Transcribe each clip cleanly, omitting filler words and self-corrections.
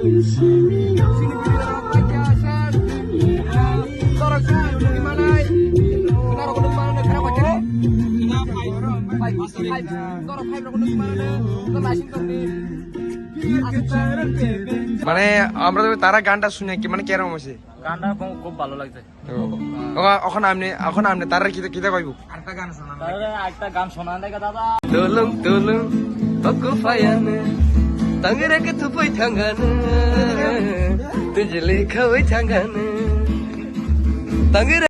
Sini orang baca set. Orang sini udah gimana? Kita orang udah mana? Kenapa jadi? Five. Orang five orang udah gimana? Kita masih tadi. মানে আমরা তো তারা গানটা শুনে কি মানে কেরকম হয়েছে গানটা খুব ভালো লাগছে এখন আপনি তারা কিতা কইব একটা গান শোনা দেখা দাদা তুলুং তুলুং ওকু ফায়ানে তংরে কে থুপই থাঙ্গানে তুজে লেখা ওই থাঙ্গানে তংরে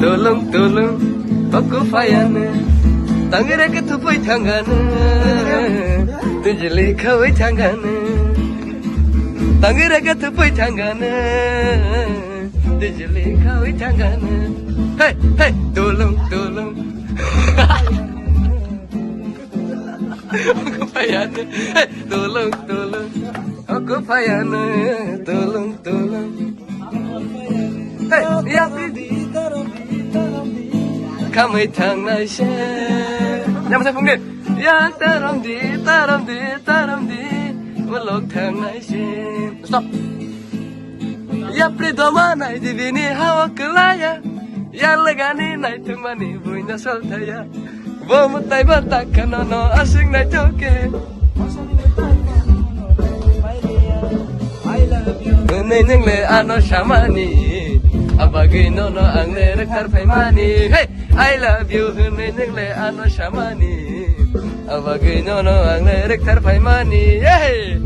Tolong tolong aku fayane tangere ke thupai thangane tujli khawai thangane tangere ke thupai thangane tujli khawai thangane hey hey tolong tolong aku fayane hey tolong tolong aku fayane tolong tolong hey ya Kami thang này xe nhắm sang phóng điện ya taram đi một lúc thang này xe stop ya pridoma này di vini hawa kelaya ya legani này tung mani buina soltaya wo mutai batak kanono asing này toke này neng le ano shamani abagi no ang le rektar paimani hey I love you này neng le ano shamani abagi no ang le rektar paimani hey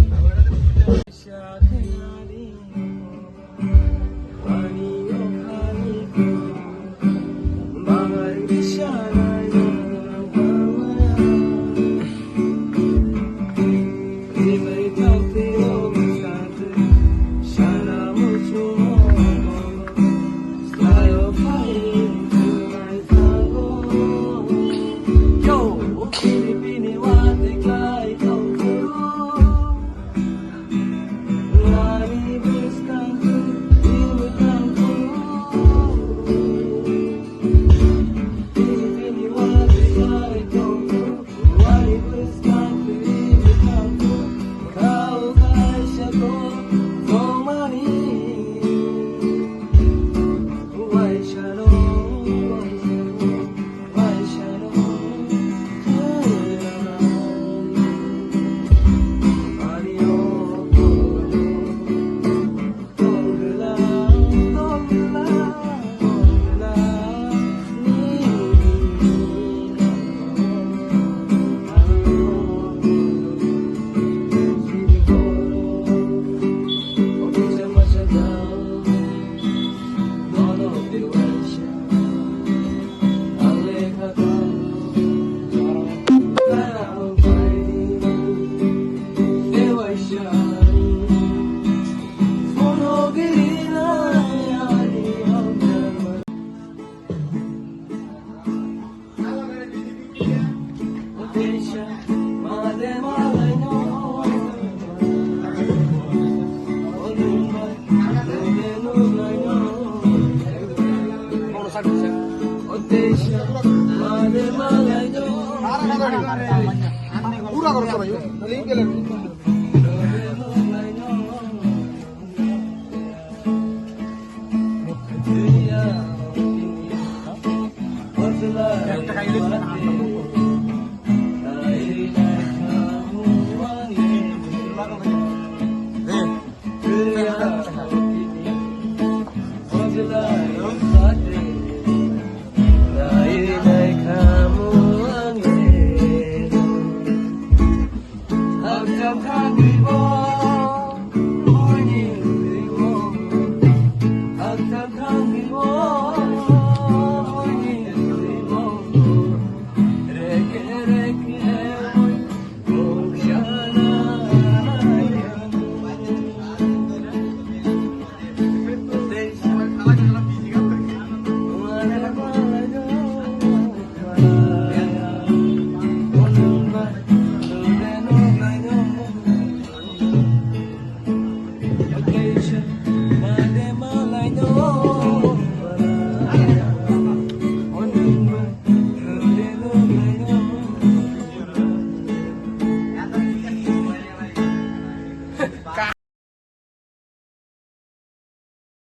पूरा करो सब भाई link ले